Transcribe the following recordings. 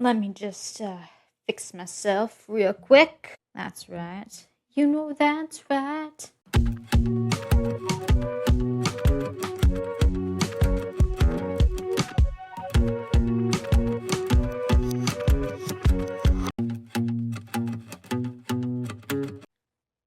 Let me just fix myself real quick. That's right. You know that's right.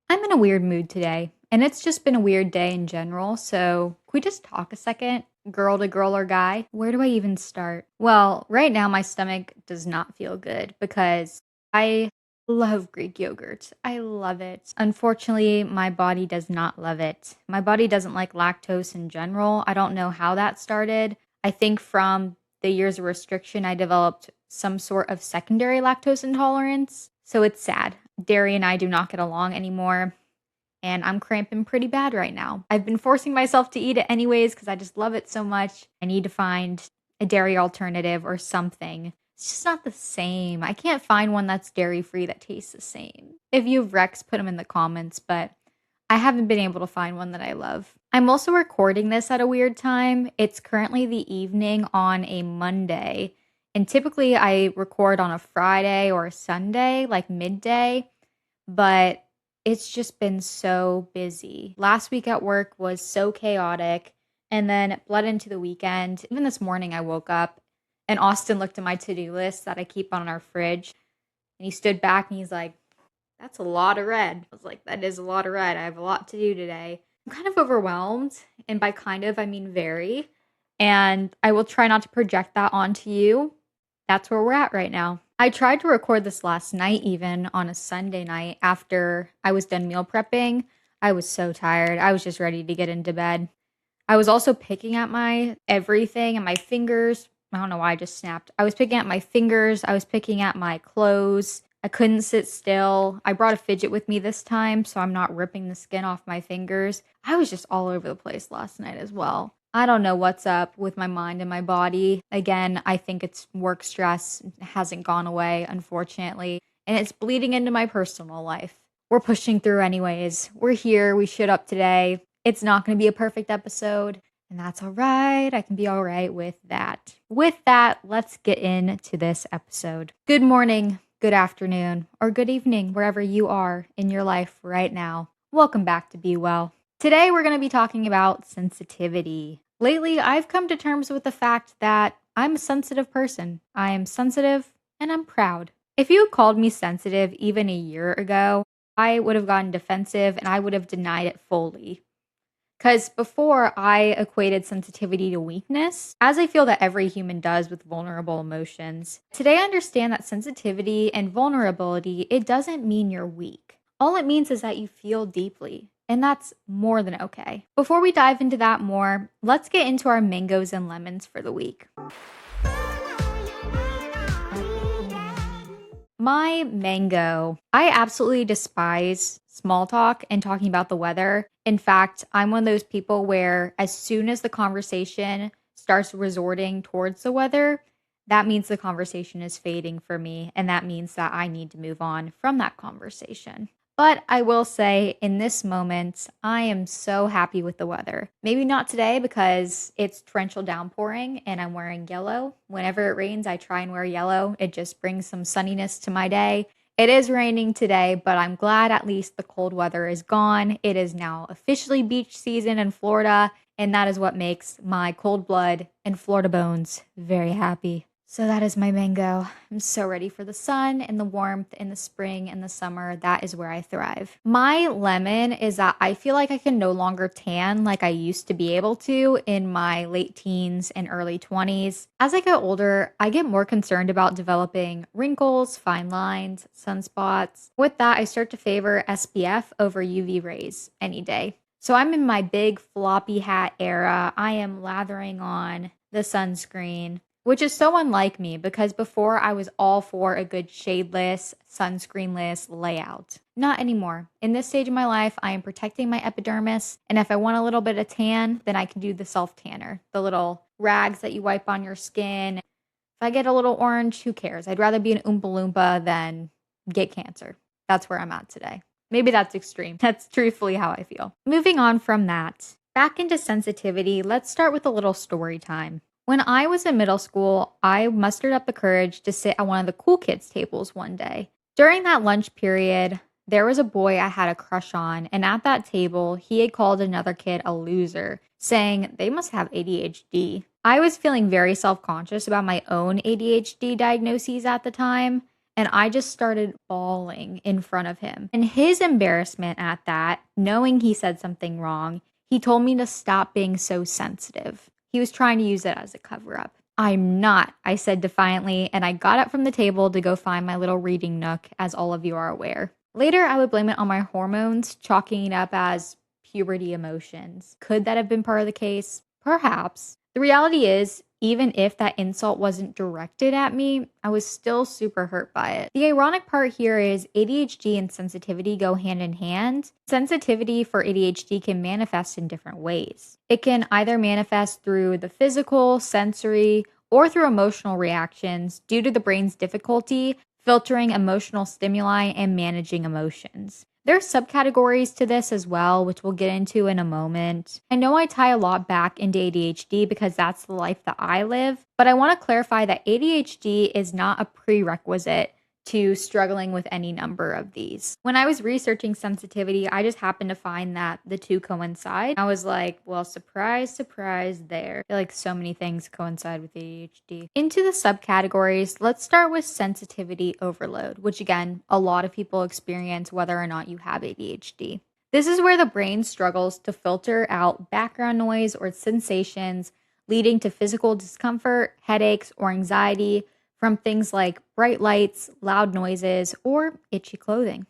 I'm in a weird mood today, and it's just been a weird day in general, so can we just talk a second? Girl to girl or guy? Where do I even start? Well, right now my stomach does not feel good because I love Greek yogurt. I love it. Unfortunately, my body does not love it. My body doesn't like lactose in general. I don't know how that started. I think from the years of restriction, I developed some sort of secondary lactose intolerance. So it's sad. Dairy and I do not get along anymore, and I'm cramping pretty bad right now. I've been forcing myself to eat it anyways because I just love it so much. I need to find a dairy alternative or something. It's just not the same. I can't find one that's dairy free that tastes the same. If you have Rex, put them in the comments, but I haven't been able to find one that I love. I'm also recording this at a weird time. It's currently the evening on a Monday. And typically I record on a Friday or a Sunday, like midday, but it's just been so busy. Last week at work was so chaotic and then it bled into the weekend. Even this morning I woke up and Austin looked at my to-do list that I keep on our fridge and he stood back and he's like, "That's a lot of red." I was like, "That is a lot of red. I have a lot to do today." I'm kind of overwhelmed, and by kind of, I mean very. And I will try not to project that onto you. That's where we're at right now. I tried to record this last night, even on a Sunday night after I was done meal prepping. I was so tired. I was just ready to get into bed. I was also picking at my everything and my fingers. I don't know why I just snapped. I was picking at my fingers. I was picking at my clothes. I couldn't sit still. I brought a fidget with me this time, so I'm not ripping the skin off my fingers. I was just all over the place last night as well. I don't know what's up with my mind and my body. Again, I think it's work stress. It hasn't gone away, unfortunately, and it's bleeding into my personal life. We're pushing through anyways. We're here. We showed up today. It's not going to be a perfect episode, and that's all right. I can be all right with that. With that, let's get into this episode. Good morning, good afternoon, or good evening, wherever you are in your life right now. Welcome back to Be Well. Today, we're going to be talking about sensitivity. Lately, I've come to terms with the fact that I'm a sensitive person. I am sensitive and I'm proud. If you had called me sensitive even a year ago, I would have gotten defensive and I would have denied it fully. Because before I equated sensitivity to weakness, as I feel that every human does with vulnerable emotions. Today I understand that sensitivity and vulnerability, it doesn't mean you're weak. All it means is that you feel deeply, and that's more than okay. Before we dive into that more, let's get into our mangoes and lemons for the week. My mango. I absolutely despise small talk and talking about the weather. In fact, I'm one of those people where as soon as the conversation starts resorting towards the weather, that means the conversation is fading for me. And that means that I need to move on from that conversation. But I will say in this moment, I am so happy with the weather. Maybe not today because it's torrential downpouring and I'm wearing yellow. Whenever it rains, I try and wear yellow. It just brings some sunniness to my day. It is raining today, but I'm glad at least the cold weather is gone. It is now officially beach season in Florida, and that is what makes my cold blood and Florida bones very happy. So that is my mango. I'm so ready for the sun and the warmth in the spring and the summer. That is where I thrive. My lemon is that I feel like I can no longer tan like I used to be able to in my late teens and early 20s. As I get older, I get more concerned about developing wrinkles, fine lines, sunspots. With that, I start to favor SPF over UV rays any day. So I'm in my big floppy hat era. I am lathering on the sunscreen, which is so unlike me because before I was all for a good shadeless, sunscreenless layout. Not anymore. In this stage of my life, I am protecting my epidermis, and if I want a little bit of tan, then I can do the self-tanner, the little rags that you wipe on your skin. If I get a little orange, who cares? I'd rather be an Oompa Loompa than get cancer. That's where I'm at today. Maybe that's extreme. That's truthfully how I feel. Moving on from that, back into sensitivity, let's start with a little story time. When I was in middle school, I mustered up the courage to sit at one of the cool kids' tables one day. During that lunch period, there was a boy I had a crush on, and at that table, he had called another kid a loser, saying they must have ADHD. I was feeling very self conscious about my own ADHD diagnoses at the time, and I just started bawling in front of him. And his embarrassment at that, knowing he said something wrong, he told me to stop being so sensitive. He was trying to use it as a cover up. I'm not, I said defiantly, and I got up from the table to go find my little reading nook, as all of you are aware. Later, I would blame it on my hormones, chalking it up as puberty emotions. Could that have been part of the case? Perhaps. The reality is, even if that insult wasn't directed at me, I was still super hurt by it. The ironic part here is ADHD and sensitivity go hand in hand. Sensitivity for ADHD can manifest in different ways. It can either manifest through the physical, sensory, or through emotional reactions due to the brain's difficulty filtering emotional stimuli and managing emotions. There are subcategories to this as well, which we'll get into in a moment. I know I tie a lot back into ADHD because that's the life that I live, but I want to clarify that ADHD is not a prerequisite to struggling with any number of these. When I was researching sensitivity, I just happened to find that the two coincide. I was like, well, surprise, surprise there. I feel like so many things coincide with ADHD. Into the subcategories, let's start with sensitivity overload, which again, a lot of people experience whether or not you have ADHD. This is where the brain struggles to filter out background noise or sensations, leading to physical discomfort, headaches, or anxiety from things like bright lights, loud noises, or itchy clothing.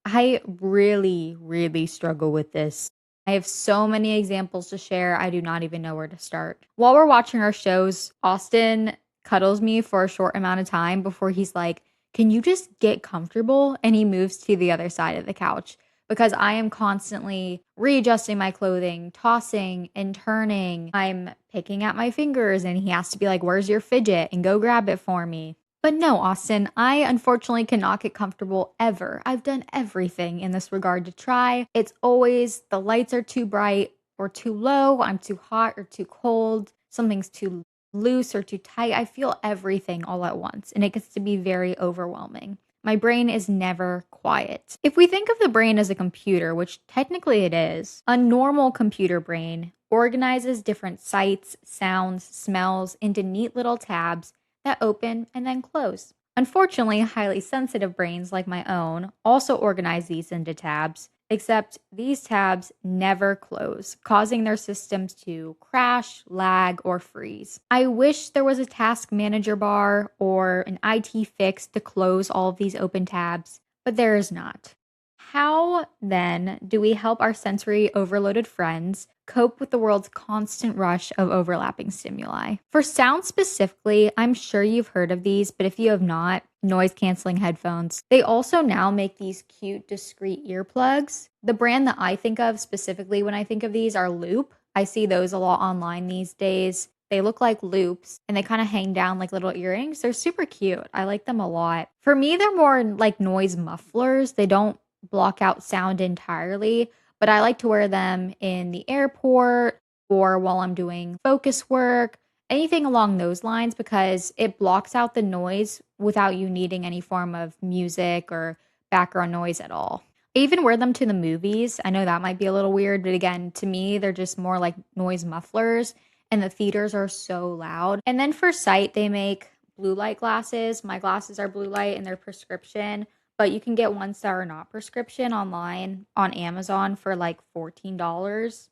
I really, really struggle with this. I have so many examples to share, I do not even know where to start. While we're watching our shows, Austin cuddles me for a short amount of time before he's like, can you just get comfortable? And he moves to the other side of the couch because I am constantly readjusting my clothing, tossing and turning. I'm picking at my fingers and he has to be like, where's your fidget? And go grab it for me. But no, Austin, I unfortunately cannot get comfortable ever. I've done everything in this regard to try. It's always the lights are too bright or too low, I'm too hot or too cold, something's too loose or too tight. I feel everything all at once, and it gets to be very overwhelming. My brain is never quiet. If we think of the brain as a computer, which technically it is, a normal computer brain organizes different sights, sounds, smells into neat little tabs that open and then close. Unfortunately, highly sensitive brains like my own also organize these into tabs, except these tabs never close, causing their systems to crash, lag, or freeze. I wish there was a task manager bar or an IT fix to close all of these open tabs, but there is not. How then do we help our sensory overloaded friends cope with the world's constant rush of overlapping stimuli? For sound specifically, I'm sure you've heard of these, but if you have not, noise canceling headphones. They also now make these cute, discreet earplugs. The brand that I think of specifically when I think of these are Loop. I see those a lot online these days. They look like loops and they kind of hang down like little earrings. They're super cute. I like them a lot. For me, they're more like noise mufflers. They don't block out sound entirely, but I like to wear them in the airport or while I'm doing focus work, anything along those lines, because it blocks out the noise without you needing any form of music or background noise at all. I even wear them to the movies. I know that might be a little weird, but again, to me, they're just more like noise mufflers, and the theaters are so loud. And then for sight, they make blue light glasses. My glasses are blue light and they're prescription, but you can get ones that are not prescription online on Amazon for like $14.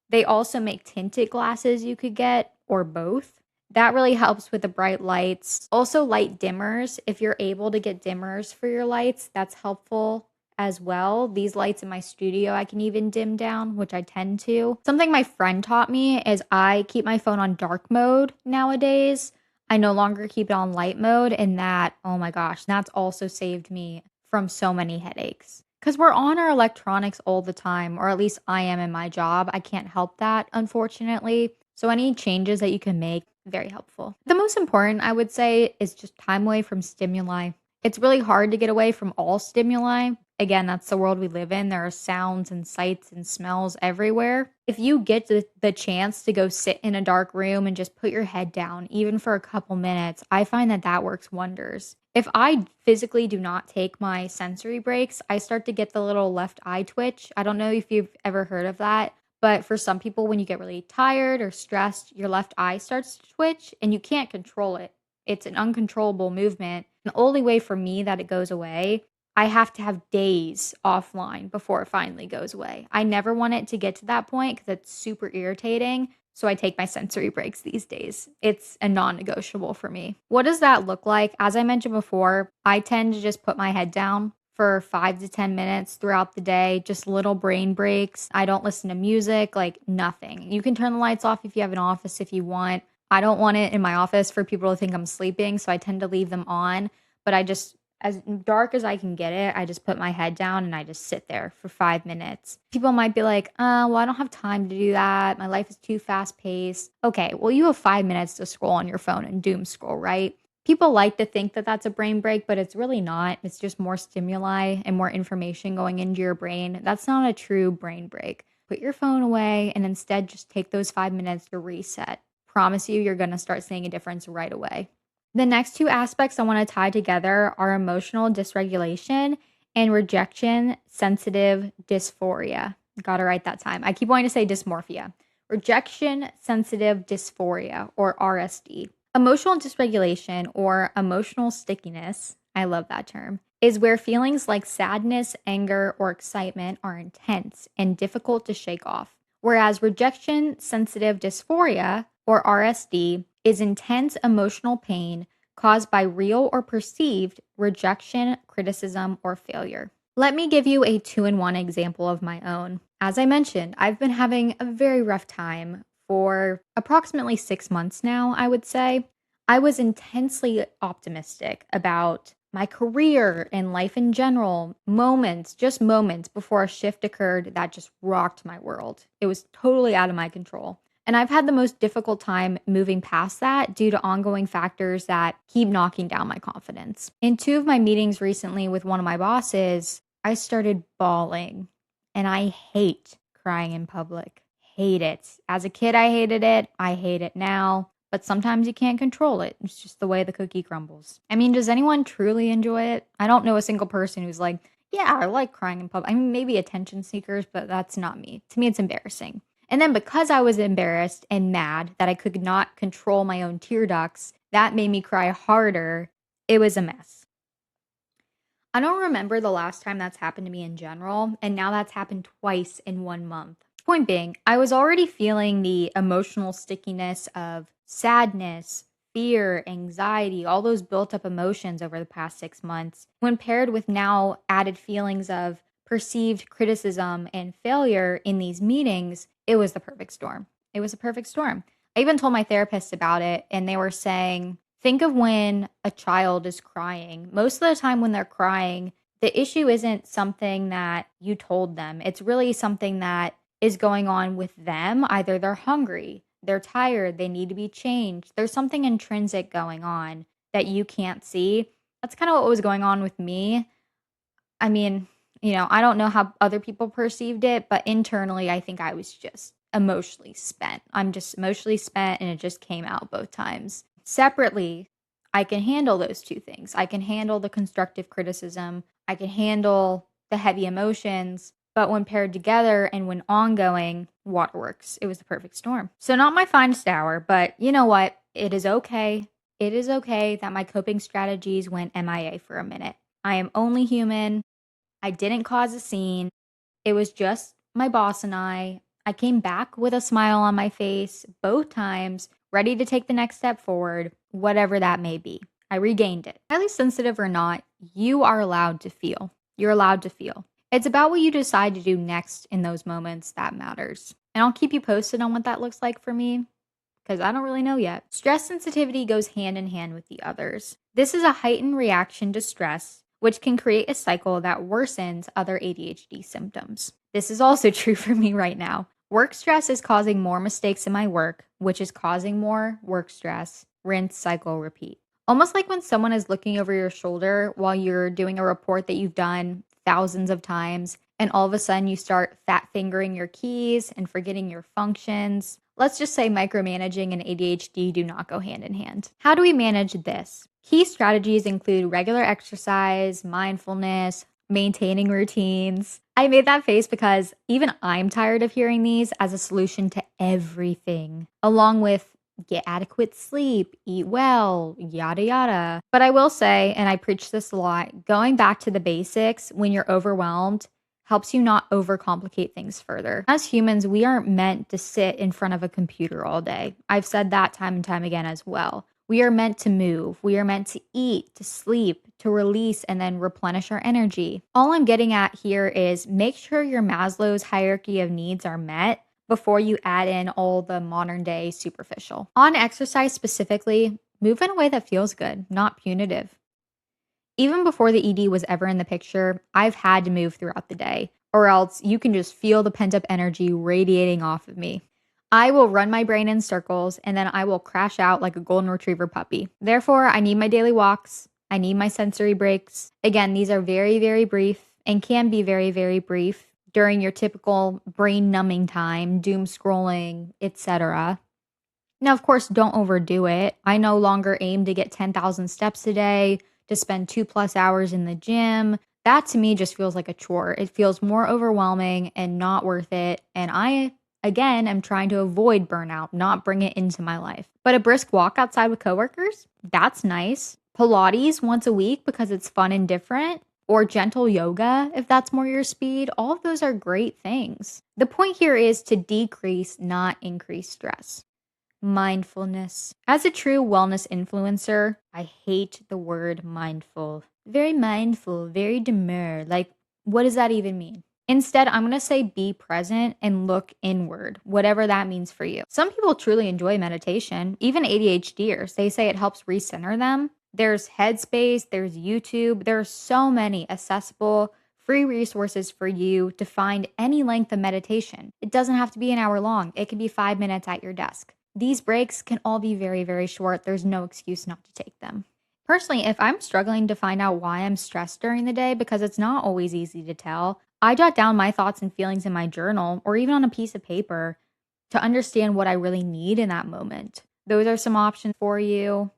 They also make tinted glasses you could get, or both. That really helps with the bright lights. Also, light dimmers. If you're able to get dimmers for your lights, that's helpful as well. These lights in my studio, I can even dim down, which I tend to. Something my friend taught me is I keep my phone on dark mode nowadays. I no longer keep it on light mode, and that, oh my gosh, that's also saved me from so many headaches. Because we're on our electronics all the time, or at least I am in my job. I can't help that, unfortunately. So any changes that you can make, very helpful. The most important, I would say, is just time away from stimuli. It's really hard to get away from all stimuli. again, that's the world we live in. There are sounds and sights and smells everywhere. If you get the chance to go sit in a dark room and just put your head down, even for a couple minutes, I find that that works wonders. If I physically do not take my sensory breaks, I start to get the little left eye twitch. I don't know if you've ever heard of that, but for some people, when you get really tired or stressed, your left eye starts to twitch and you can't control it. It's an uncontrollable movement. The only way for me that it goes away, I have to have days offline before it finally goes away. I never want it to get to that point because it's super irritating. So I take my sensory breaks these days. It's a non negotiable for me. What does that look like? As I mentioned before, I tend to just put my head down for 5 to 10 minutes throughout the day, just little brain breaks. I don't listen to music, like nothing. You can turn the lights off if you have an office if you want. I don't want it in my office for people to think I'm sleeping, so I tend to leave them on. But I just, as dark as I can get it, I just put my head down and I just sit there for 5 minutes. People might be like, well, I don't have time to do that. My life is too fast paced. Okay, well, you have 5 minutes to scroll on your phone and doom scroll, right? People like to think that that's a brain break, but it's really not. It's just more stimuli and more information going into your brain. That's not a true brain break. Put your phone away and instead just take those 5 minutes to reset. Promise you, you're going to start seeing a difference right away. The next two aspects I want to tie together are emotional dysregulation and rejection sensitive dysphoria. Got it right that time. I keep wanting to say dysmorphia. Rejection sensitive dysphoria, or RSD. Emotional dysregulation, or emotional stickiness, I love that term, is where feelings like sadness, anger, or excitement are intense and difficult to shake off. Whereas rejection sensitive dysphoria, or RSD, is intense emotional pain caused by real or perceived rejection, criticism, or failure. Let me give you a 2-in-1 example of my own. As I mentioned, I've been having a very rough time for approximately 6 months now, I would say. I was intensely optimistic about my career and life in general, just moments before a shift occurred that just rocked my world. It was totally out of my control. And I've had the most difficult time moving past that due to ongoing factors that keep knocking down my confidence. In 2 of my meetings recently with one of my bosses, I started bawling. And I hate crying in public. Hate it. As a kid, I hated it. I hate it now. But sometimes you can't control it. It's just the way the cookie crumbles. I mean, does anyone truly enjoy it? I don't know a single person who's like, yeah, I like crying in public. I mean, maybe attention seekers, but that's not me. To me, it's embarrassing. And then because I was embarrassed and mad that I could not control my own tear ducts, that made me cry harder. It was a mess. I don't remember the last time that's happened to me in general, and now that's happened twice in 1 month. Point being, I was already feeling the emotional stickiness of sadness, fear, anxiety, all those built up emotions over the past 6 months, when paired with now added feelings of perceived criticism and failure in these meetings. It was the perfect storm. It was a perfect storm. I even told my therapist about it, and they were saying, think of when a child is crying. Most of the time when they're crying, the issue isn't something that you told them. It's really something that is going on with them. Either they're hungry, they're tired, they need to be changed. There's something intrinsic going on that you can't see. That's kind of what was going on with me. I mean, I don't know how other people perceived it, but internally, I think I was just emotionally spent. I'm just emotionally spent, and it just came out both times. Separately, I can handle those two things. I can handle the constructive criticism. I can handle the heavy emotions. But when paired together and when ongoing, waterworks. It was the perfect storm. So not my finest hour, but you know what? It is okay. It is okay that my coping strategies went MIA for a minute. I am only human. I didn't cause a scene. It was just my boss and I. I came back with a smile on my face both times, ready to take the next step forward, whatever that may be. I regained it. Highly sensitive or not, you are allowed to feel. You're allowed to feel. It's about what you decide to do next in those moments that matters. And I'll keep you posted on what that looks like for me, because I don't really know yet. Stress sensitivity goes hand in hand with the others. This is a heightened reaction to stress, which can create a cycle that worsens other ADHD symptoms. This is also true for me right now. Work stress is causing more mistakes in my work, which is causing more work stress. Rinse, cycle, repeat. Almost like when someone is looking over your shoulder while you're doing a report that you've done thousands of times, and all of a sudden you start fat fingering your keys and forgetting your functions. Let's just say micromanaging and ADHD do not go hand in hand. How do we manage this? Key strategies include regular exercise, mindfulness, maintaining routines. I made that face because even I'm tired of hearing these as a solution to everything, along with get adequate sleep, eat well, yada yada. But I will say, and I preach this a lot, going back to the basics when you're overwhelmed helps you not overcomplicate things further. As humans, we aren't meant to sit in front of a computer all day. I've said that time and time again as well. We are meant to move. We are meant to eat, to sleep, to release, and then replenish our energy. All I'm getting at here is make sure your Maslow's hierarchy of needs are met before you add in all the modern day superficial. On exercise specifically, move in a way that feels good, not punitive. Even before the ED was ever in the picture, I've had to move throughout the day, or else you can just feel the pent up energy radiating off of me. I will run my brain in circles and then I will crash out like a golden retriever puppy. Therefore, I need my daily walks. I need my sensory breaks. Again, these are very, very brief and can be very, very brief during your typical brain numbing time, doom scrolling, etc. Now, of course, don't overdo it. I no longer aim to get 10,000 steps a day, to spend 2+ hours in the gym. That to me just feels like a chore. It feels more overwhelming and not worth it. And I, again, am trying to avoid burnout, not bring it into my life. But a brisk walk outside with coworkers, that's nice. Pilates once a week because it's fun and different, or gentle yoga if that's more your speed. All of those are great things. The point here is to decrease, not increase stress. Mindfulness. As a true wellness influencer, I hate the word mindful. Very mindful, very demure. Like, what does that even mean? Instead, I'm going to say be present and look inward, whatever that means for you. Some people truly enjoy meditation, even ADHDers. They say it helps recenter them. There's Headspace, there's YouTube. There are so many accessible, free resources for you to find any length of meditation. It doesn't have to be an hour long. It can be 5 minutes at your desk. These breaks can all be very, very short. There's no excuse not to take them. Personally, if I'm struggling to find out why I'm stressed during the day, because it's not always easy to tell, I jot down my thoughts and feelings in my journal or even on a piece of paper to understand what I really need in that moment. Those are some options for you.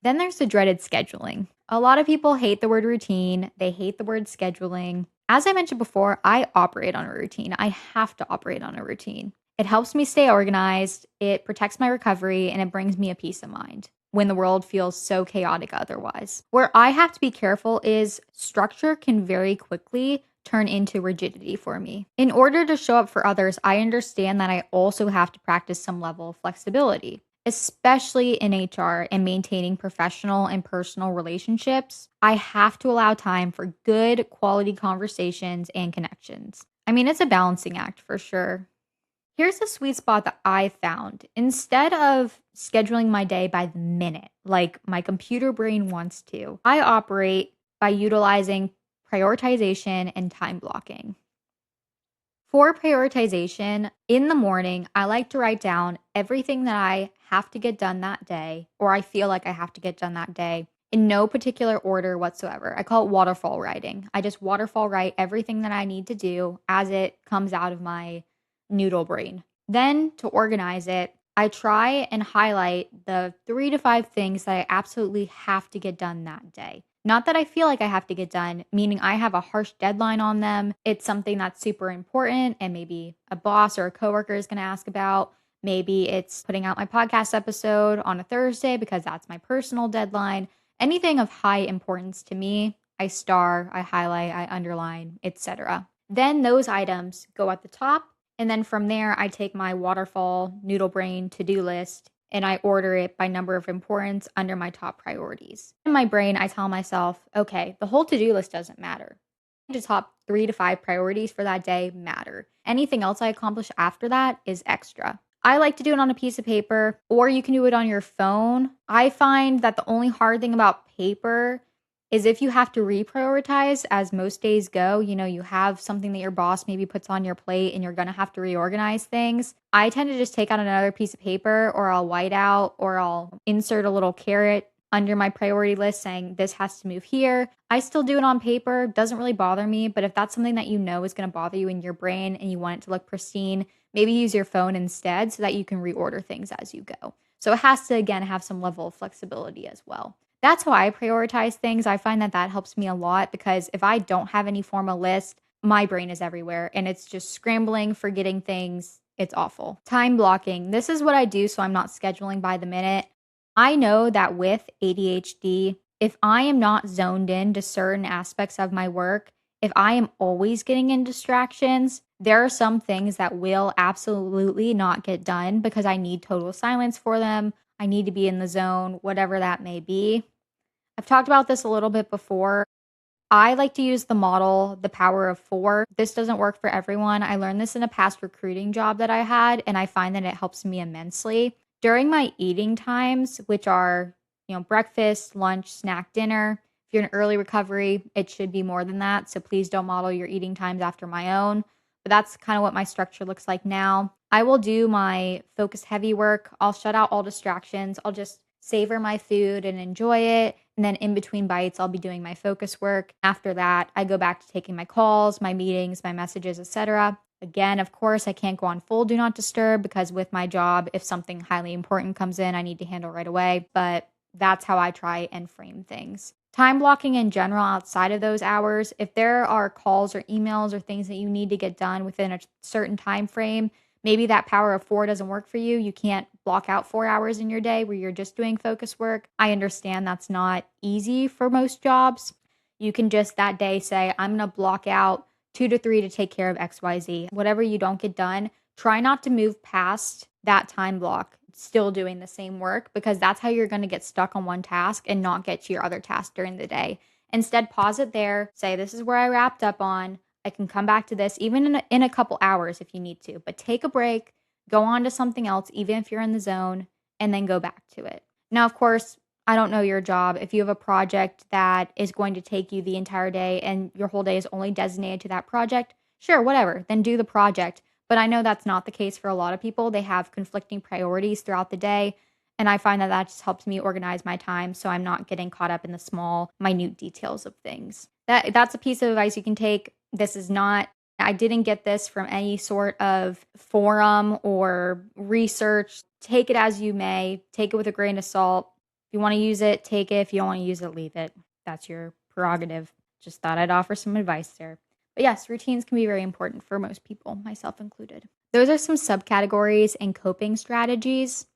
Then there's the dreaded scheduling. A lot of people hate the word routine. They hate the word scheduling. As I mentioned before, I operate on a routine. I have to operate on a routine. It helps me stay organized, it protects my recovery, and it brings me a peace of mind when the world feels so chaotic otherwise. Where I have to be careful is structure can very quickly turn into rigidity for me. In order to show up for others, I understand that I also have to practice some level of flexibility, especially in HR and maintaining professional and personal relationships. I have to allow time for good quality conversations and connections. I mean, it's a balancing act for sure. Here's the sweet spot that I found. Instead of scheduling my day by the minute, like my computer brain wants to, I operate by utilizing prioritization and time blocking. For prioritization, in the morning, I like to write down everything that I have to get done that day, or I feel like I have to get done that day, in no particular order whatsoever. I call it waterfall writing. I just waterfall write everything that I need to do as it comes out of my noodle brain. Then to organize it, I try and highlight the 3 to 5 things that I absolutely have to get done that day. Not that I feel like I have to get done, meaning I have a harsh deadline on them. It's something that's super important and maybe a boss or a coworker is going to ask about. Maybe it's putting out my podcast episode on a Thursday because that's my personal deadline. Anything of high importance to me, I star, I highlight, I underline, etc. Then those items go at the top. And then from there, I take my waterfall noodle brain to-do list and I order it by number of importance under my top priorities. In my brain, I tell myself, okay, the whole to-do list doesn't matter. The top 3 to 5 priorities for that day matter. Anything else I accomplish after that is extra. I like to do it on a piece of paper, or you can do it on your phone. I find that the only hard thing about paper is if you have to reprioritize, as most days go, you have something that your boss maybe puts on your plate and you're going to have to reorganize things. I tend to just take out another piece of paper, or I'll white out, or I'll insert a little caret under my priority list saying this has to move here. I still do it on paper, doesn't really bother me, but if that's something that you know is going to bother you in your brain and you want it to look pristine, maybe use your phone instead so that you can reorder things as you go. So it has to, again, have some level of flexibility as well. That's how I prioritize things. I find that that helps me a lot because if I don't have any formal list, my brain is everywhere and it's just scrambling, forgetting things. It's awful. Time blocking. This is what I do so I'm not scheduling by the minute. I know that with ADHD, if I am not zoned in to certain aspects of my work, if I am always getting in distractions, there are some things that will absolutely not get done because I need total silence for them. I need to be in the zone, whatever that may be. I've talked about this a little bit before. I like to use the model, the power of four. This doesn't work for everyone. I learned this in a past recruiting job that I had, and I find that it helps me immensely. During my eating times, which are, breakfast, lunch, snack, dinner, if you're in early recovery, it should be more than that. So please don't model your eating times after my own. But that's kind of what my structure looks like now. I will do my focus heavy work. I'll shut out all distractions. I'll just savor my food and enjoy it. And then in between bites, I'll be doing my focus work. After that, I go back to taking my calls, my meetings, my messages, etc. Again, of course, I can't go on full do not disturb because with my job, if something highly important comes in, I need to handle right away. But that's how I try and frame things. Time blocking in general outside of those hours, if there are calls or emails or things that you need to get done within a certain time frame, maybe that power of four doesn't work for you. You can't block out 4 hours in your day where you're just doing focus work. I understand that's not easy for most jobs. You can just that day say, I'm going to block out 2 to 3 to take care of XYZ. Whatever you don't get done, try not to move past that time block, still doing the same work, because that's how you're going to get stuck on one task and not get to your other task during the day. Instead, pause it there, say, this is where I wrapped up on. I can come back to this even in a couple hours if you need to, but take a break, go on to something else, even if you're in the zone, and then go back to it. Now, of course, I don't know your job. If you have a project that is going to take you the entire day and your whole day is only designated to that project, sure, whatever, then do the project. But I know that's not the case for a lot of people. They have conflicting priorities throughout the day. And I find that that just helps me organize my time so I'm not getting caught up in the small, minute details of things. That's a piece of advice you can take. This is not, I didn't get this from any sort of forum or research. Take it as you may. Take it with a grain of salt. If you want to use it, take it. If you don't want to use it, leave it. That's your prerogative. Just thought I'd offer some advice there. But yes, routines can be very important for most people, myself included. Those are some subcategories and coping strategies.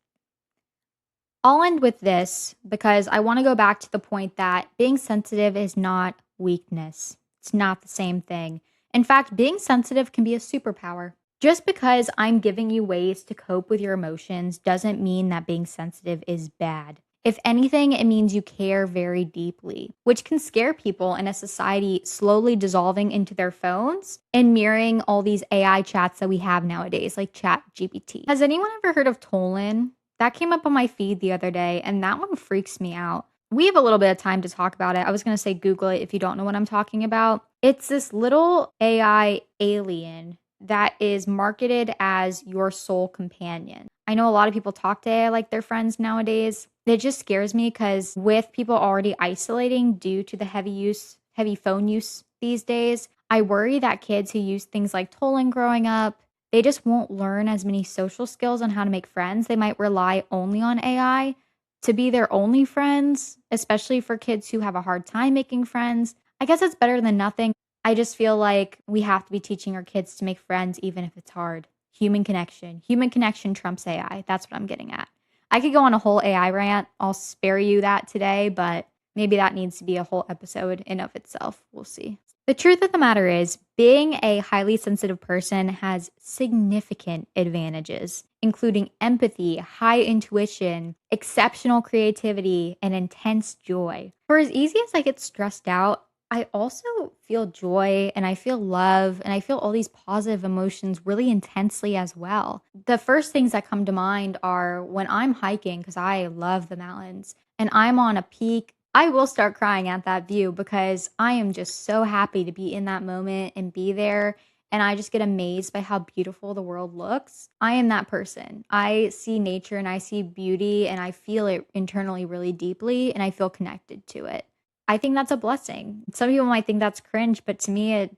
I'll end with this because I want to go back to the point that being sensitive is not weakness. It's not the same thing. In fact, being sensitive can be a superpower. Just because I'm giving you ways to cope with your emotions doesn't mean that being sensitive is bad. If anything, it means you care very deeply, which can scare people in a society slowly dissolving into their phones and mirroring all these AI chats that we have nowadays, like ChatGPT. Has anyone ever heard of Tolan? That came up on my feed the other day, and that one freaks me out. We have a little bit of time to talk about it. I was going to say Google it if you don't know what I'm talking about. It's this little AI alien that is marketed as your soul companion. I know a lot of people talk to AI like they're friends nowadays. It just scares me because with people already isolating due to the heavy phone use these days, I worry that kids who use things like Tolan growing up, they just won't learn as many social skills on how to make friends. They might rely only on AI to be their only friends, especially for kids who have a hard time making friends. I guess it's better than nothing. I just feel like we have to be teaching our kids to make friends even if it's hard. Human connection. Human connection trumps AI. That's what I'm getting at. I could go on a whole AI rant. I'll spare you that today, but maybe that needs to be a whole episode in of itself. We'll see. The truth of the matter is, being a highly sensitive person has significant advantages, including empathy, high intuition, exceptional creativity, and intense joy. For as easy as I get stressed out, I also feel joy and I feel love and I feel all these positive emotions really intensely as well. The first things that come to mind are when I'm hiking, because I love the mountains, and I'm on a peak. I will start crying at that view because I am just so happy to be in that moment and be there. and I just get amazed by how beautiful the world looks. I am that person. I see nature and I see beauty and I feel it internally really deeply and I feel connected to it. I think that's a blessing. Some people might think that's cringe, but to me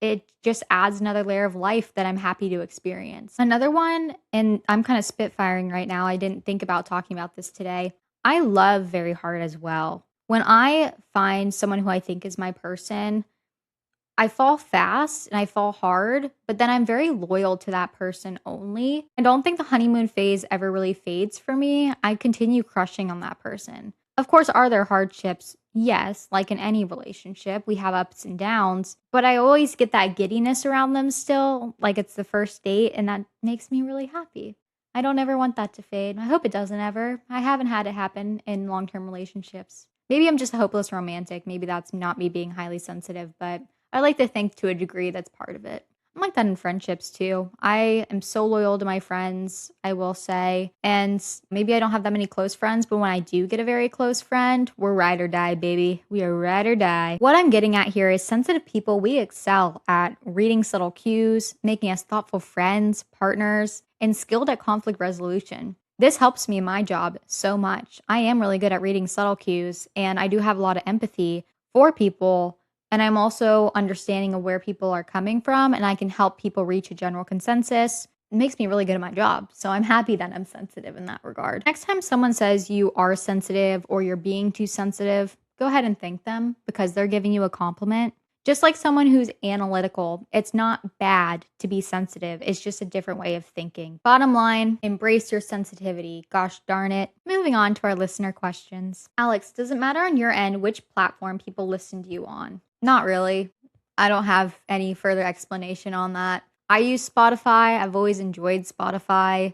it just adds another layer of life that I'm happy to experience. Another one, and I'm kind of spitfiring right now. I didn't think about talking about this today. I love very hard as well. When I find someone who I think is my person, I fall fast and I fall hard, but then I'm very loyal to that person only. I don't think the honeymoon phase ever really fades for me. I continue crushing on that person. Of course, are there hardships? Yes, like in any relationship, we have ups and downs, but I always get that giddiness around them still, like it's the first date, and that makes me really happy. I don't ever want that to fade. I hope it doesn't ever. I haven't had it happen in long term relationships. Maybe I'm just a hopeless romantic. Maybe that's not me being highly sensitive, but I like to think to a degree that's part of it. I'm like that in friendships too. I am so loyal to my friends, I will say. And maybe I don't have that many close friends, but when I do get a very close friend, we're ride or die, baby. We are ride or die. What I'm getting at here is sensitive people, we excel at reading subtle cues, making us thoughtful friends, partners, and skilled at conflict resolution. This helps me in my job so much. I am really good at reading subtle cues, and I do have a lot of empathy for people. And I'm also understanding of where people are coming from, and I can help people reach a general consensus. It makes me really good at my job. So I'm happy that I'm sensitive in that regard. Next time someone says you are sensitive or you're being too sensitive, go ahead and thank them because they're giving you a compliment. Just like someone who's analytical, it's not bad to be sensitive. It's just a different way of thinking. Bottom line, embrace your sensitivity. Gosh darn it. Moving on to our listener questions. Alex, does it matter on your end which platform people listen to you on? Not really. I don't have any further explanation on that. I use Spotify. I've always enjoyed Spotify.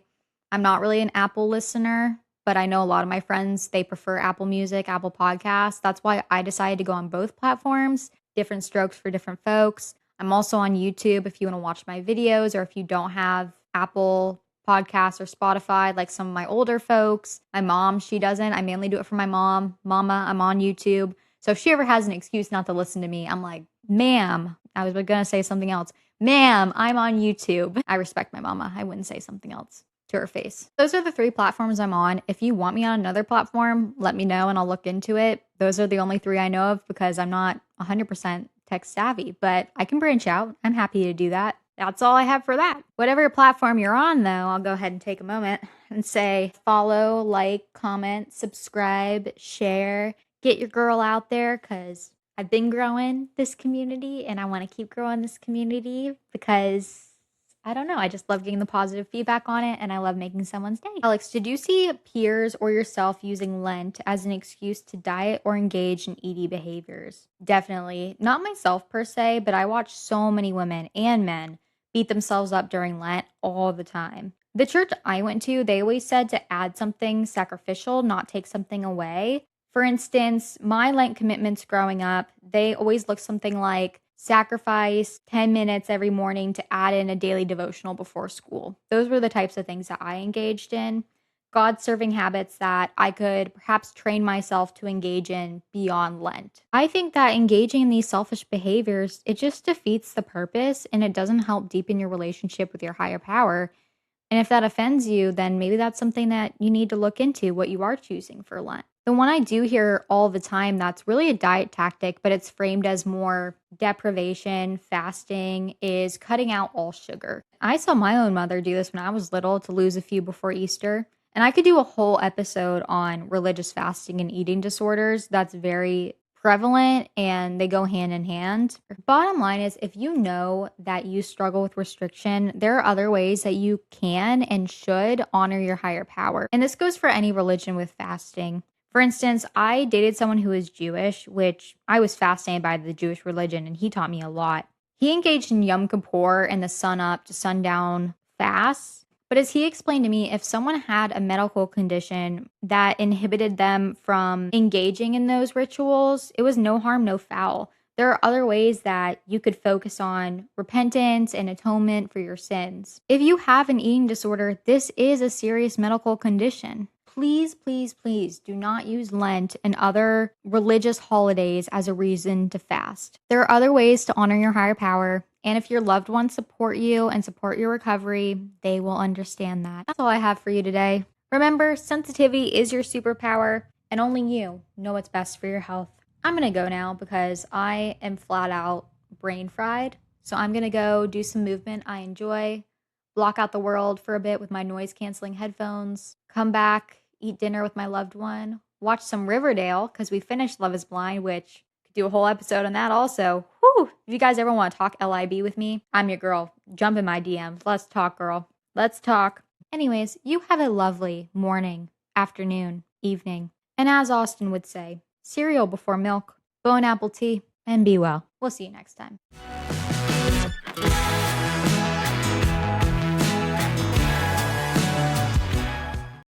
I'm not really an Apple listener, but I know a lot of my friends, they prefer Apple Music, Apple Podcasts. That's why I decided to go on both platforms. Different strokes for different folks. I'm also on YouTube if you want to watch my videos, or if you don't have Apple Podcasts or Spotify, like some of my older folks. My mom, she doesn't. I mainly do it for my mom. Mama, I'm on YouTube. So if she ever has an excuse not to listen to me, I'm like, ma'am, I was going to say something else. Ma'am, I'm on YouTube. I respect my mama. I wouldn't say something else to her face. Those are the 3 platforms I'm on. If you want me on another platform, let me know and I'll look into it. Those are the only 3 I know of because I'm not 100% tech savvy, but I can branch out. I'm happy to do that. That's all I have for that. Whatever platform you're on, though, I'll go ahead and take a moment and say follow, like, comment, subscribe, share. Get your girl out there because I've been growing this community and I want to keep growing this community because I don't know. I just love getting the positive feedback on it and I love making someone's day. Alex, did you see peers or yourself using Lent as an excuse to diet or engage in ED behaviors? Definitely. Not myself per se, but I watch so many women and men beat themselves up during Lent all the time. The church I went to, they always said to add something sacrificial, not take something away. For instance, my Lent commitments growing up, they always looked something like sacrifice 10 minutes every morning to add in a daily devotional before school. Those were the types of things that I engaged in. God-serving habits that I could perhaps train myself to engage in beyond Lent. I think that engaging in these selfish behaviors, it just defeats the purpose and it doesn't help deepen your relationship with your higher power. And if that offends you, then maybe that's something that you need to look into what you are choosing for Lent. The one I do hear all the time that's really a diet tactic, but it's framed as more deprivation, fasting, is cutting out all sugar. I saw my own mother do this when I was little to lose a few before Easter. And I could do a whole episode on religious fasting and eating disorders. That's very prevalent and they go hand in hand. Bottom line is, if you know that you struggle with restriction, there are other ways that you can and should honor your higher power. And this goes for any religion with fasting. For instance, I dated someone who was Jewish, which I was fascinated by the Jewish religion, and he taught me a lot. He engaged in Yom Kippur and the sun up to sundown fasts. But as he explained to me, if someone had a medical condition that inhibited them from engaging in those rituals, it was no harm, no foul. There are other ways that you could focus on repentance and atonement for your sins. If you have an eating disorder, this is a serious medical condition. Please, please, please do not use Lent and other religious holidays as a reason to fast. There are other ways to honor your higher power, And if your loved ones support you and support your recovery, they will understand that. That's all I have for you today. Remember, sensitivity is your superpower, and only you know what's best for your health. I'm going to go now because I am flat out brain fried. So I'm going to go do some movement I enjoy, block out the world for a bit with my noise canceling headphones, come back, eat dinner with my loved one, watch some Riverdale because we finished Love is Blind, which could do a whole episode on that also. Whew. If you guys ever want to talk LIB with me, I'm your girl. Jump in my DMs. Let's talk, girl. Let's talk. Anyways, you have a lovely morning, afternoon, evening. And as Austin would say, cereal before milk, bone apple tea, and be well. We'll see you next time.